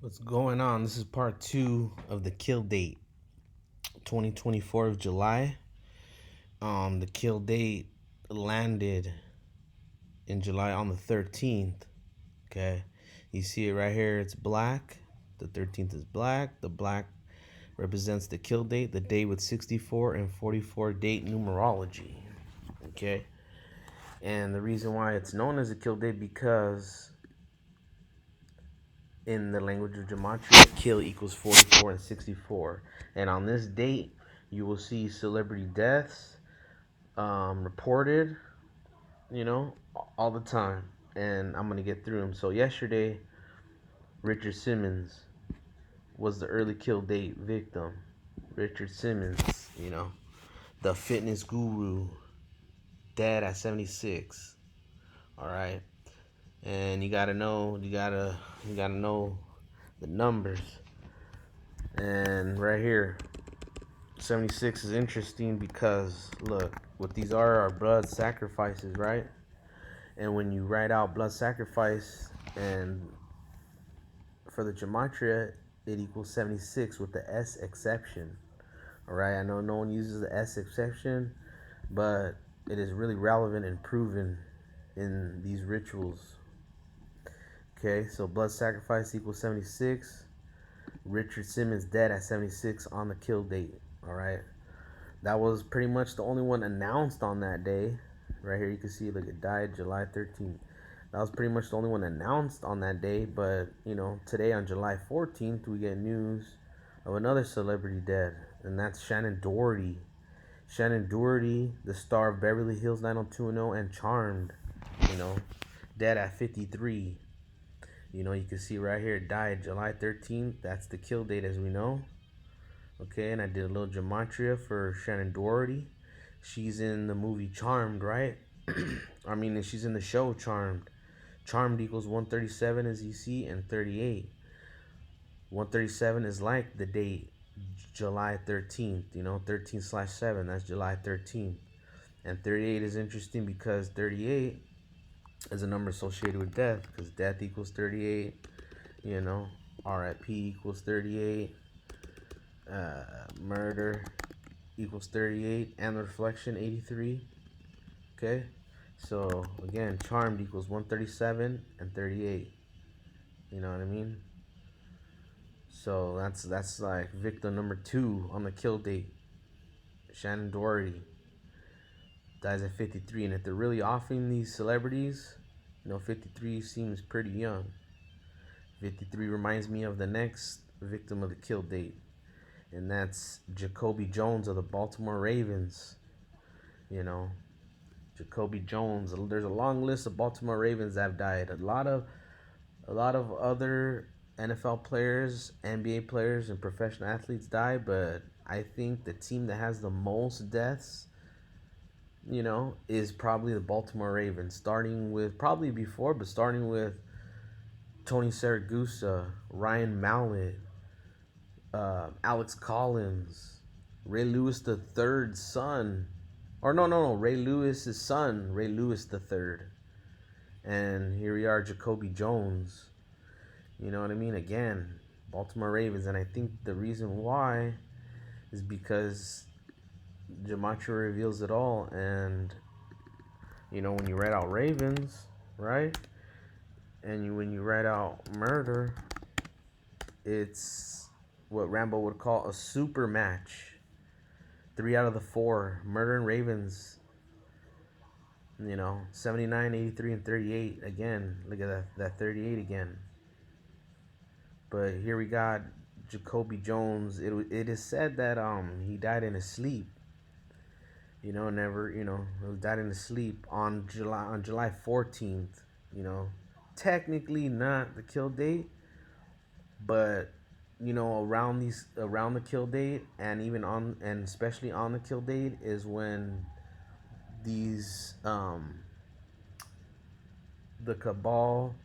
What's going on? This is part 2 of the kill date, 2024 of July. The kill date landed in July on the 13th. Okay, you see it right here. It's black. The 13th is black. The black represents the kill date, the day with 64 and 44 date numerology. Okay, and the reason why it's known as a kill date because in the language of gematria, kill equals 44 and 64. And on this date, you will see celebrity deaths reported, all the time. And I'm going to get through them. So yesterday, Richard Simmons was the early kill date victim. Richard Simmons, the fitness guru, dead at 76. All right. And you got to know the numbers. And right here, 76 is interesting because, look, what these are blood sacrifices, right? And when you write out blood sacrifice and for the gematria, it equals 76 with the S exception. All right, I know no one uses the S exception, but it is really relevant and proven in these rituals. Okay, so blood sacrifice equals 76. Richard Simmons dead at 76 on the kill date. All right, that was pretty much the only one announced on that day. Right here you can see, look, it died July 13th. That was pretty much the only one announced on that day. But today on July 14th we get news of another celebrity dead, and that's Shannen Doherty. Shannen Doherty, the star of Beverly Hills 90210 and Charmed, dead at 53. You can see right here, died July 13th. That's the kill date, as we know. Okay, and I did a little gematria for Shannen Doherty. She's in the movie Charmed, right? She's in the show Charmed. Charmed equals 137, as you see, and 38. 137 is like the date, July 13th. 13/7, that's July 13th. And 38 is interesting because 38 is a number associated with death, because death equals 38, RIP equals 38, murder equals 38, and reflection 83. Okay, so again, Charmed equals 137 and 38. You know what I mean? So that's like victim number 2 on the kill date. Shannen Doherty dies at 53, and if they're really offering these celebrities, 53 seems pretty young. 53 reminds me of the next victim of the kill date, and that's Jacoby Jones of the Baltimore Ravens. Jacoby Jones. There's a long list of Baltimore Ravens that have died. A lot of other NFL players, NBA players, and professional athletes die, but I think the team that has the most deaths, is probably the Baltimore Ravens. Starting with Tony Saragusa, Ryan Mallett, Alex Collins, Ray Lewis the third's son, or no, Ray Lewis's son, Ray Lewis the third, and here we are, Jacoby Jones. You know what I mean? Again, Baltimore Ravens, and I think the reason why is because gematria reveals it all, and when you write out Ravens, right, and when you write out murder, it's what Rambo would call a super match. 3 out of the 4, murder and Ravens. 79, 83, and 38. Again, look at that 38 again. But here we got Jacoby Jones. It is said that he died in his sleep. He died in his sleep on July 14th. Technically not the kill date, but around the kill date, and especially on the kill date is when these the cabal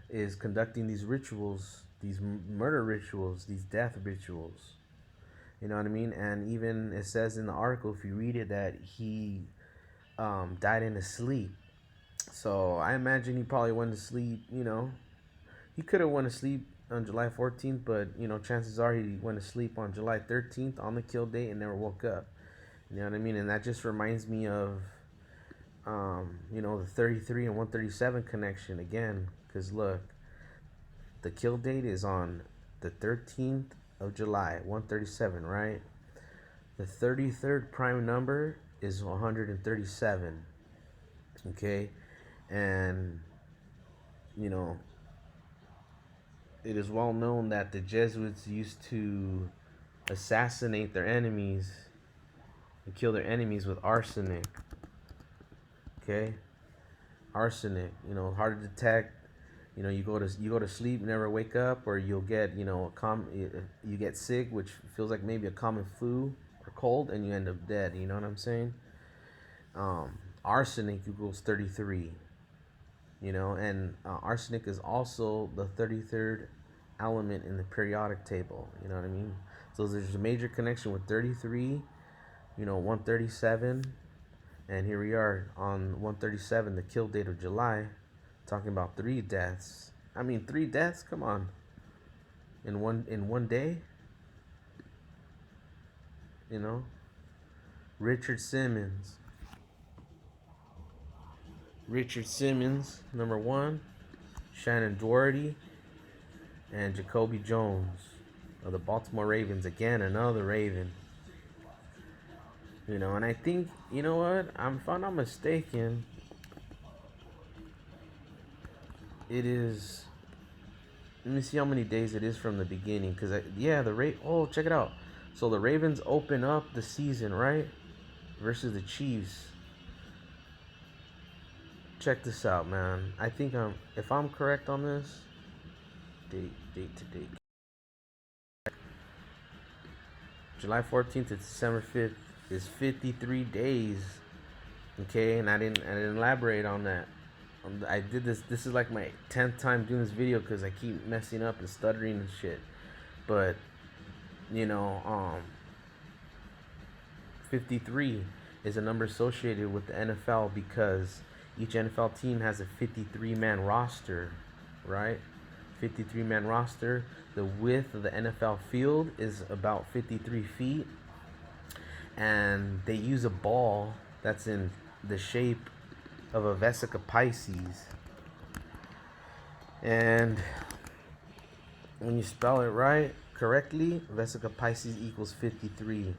is conducting these rituals, these murder rituals, these death rituals. You know what I mean? And even it says in the article, if you read it, that he died in his sleep. So I imagine he probably went to sleep. He could have went to sleep on July 14th, but you know, chances are he went to sleep on July 13th on the kill date and never woke up. You know what I mean? And that just reminds me of, you know, the 33 and 137 connection again. Because look, the kill date is on the 13th of July, 137, right? The 33rd prime number is 137. Okay? And, you know, it is well known that the Jesuits used to assassinate their enemies and kill their enemies with arsenic. Okay? Arsenic, you know, hard to detect. You know, you go to sleep, never wake up, or you'll get, you know, you get sick, which feels like maybe a common flu or cold, and you end up dead. You know what I'm saying? Arsenic equals 33. You know, and arsenic is also the 33rd element in the periodic table. You know what I mean? So there's a major connection with 33. You know, 137, and here we are on 137, the kill date of July. Talking about 3 deaths. I mean, 3 deaths? Come on. In one day? You know? Richard Simmons. Richard Simmons, number 1. Shannen Doherty. And Jacoby Jones of the Baltimore Ravens. Again, another Raven. You know, and I think, you know what? If I'm not mistaken, it is... Let me see how many days it is from the beginning. Because, oh, check it out. So the Ravens open up the season, right? Versus the Chiefs. Check this out, man. I think if I'm correct on this, date to date. July 14th to December 5th is 53 days. Okay, and I didn't elaborate on that. I did this. This is like my 10th time doing this video because I keep messing up and stuttering and shit. But you know, 53 is a number associated with the NFL because each NFL team has a 53-man roster, right? 53-man roster. The width of the NFL field is about 53 feet, and they use a ball that's in the shape of a Vesica Pisces. And when you spell it right, correctly, Vesica Pisces equals 53.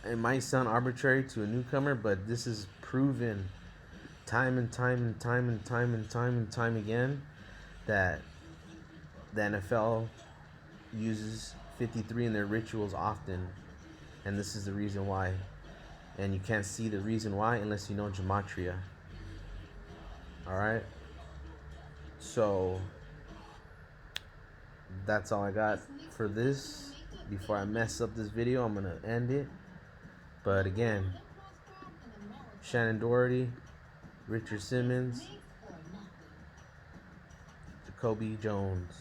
It might sound arbitrary to a newcomer, but this is proven time and time again that the NFL uses 53 in their rituals often, and this is the reason why. And you can't see the reason why unless you know gematria. Alright? So that's all I got for this. Before I mess up this video, I'm gonna end it. But again, Shannen Doherty, Richard Simmons, Jacoby Jones.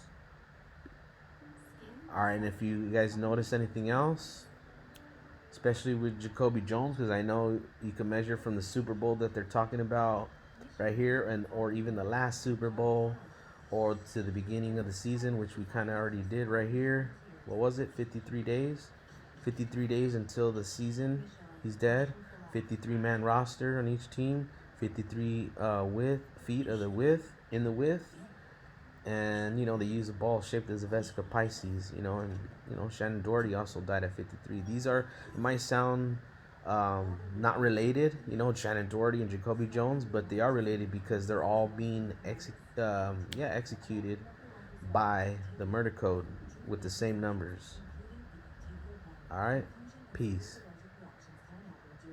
Alright, and if you guys notice anything else, especially with Jacoby Jones, because I know you can measure from the Super Bowl that they're talking about right here, and or even the last Super Bowl, or to the beginning of the season, which we kind of already did right here. What was it? 53 days? 53 days until the season. He's dead. 53-man roster on each team. 53 feet of the width, in the width. And, you know, they use a ball shaped as a Vesica Pisces, you know, and, you know, Shannen Doherty also died at 53. These are, it might sound not related, you know, Shannen Doherty and Jacoby Jones, but they are related because they're all being executed by the murder code with the same numbers. All right, peace.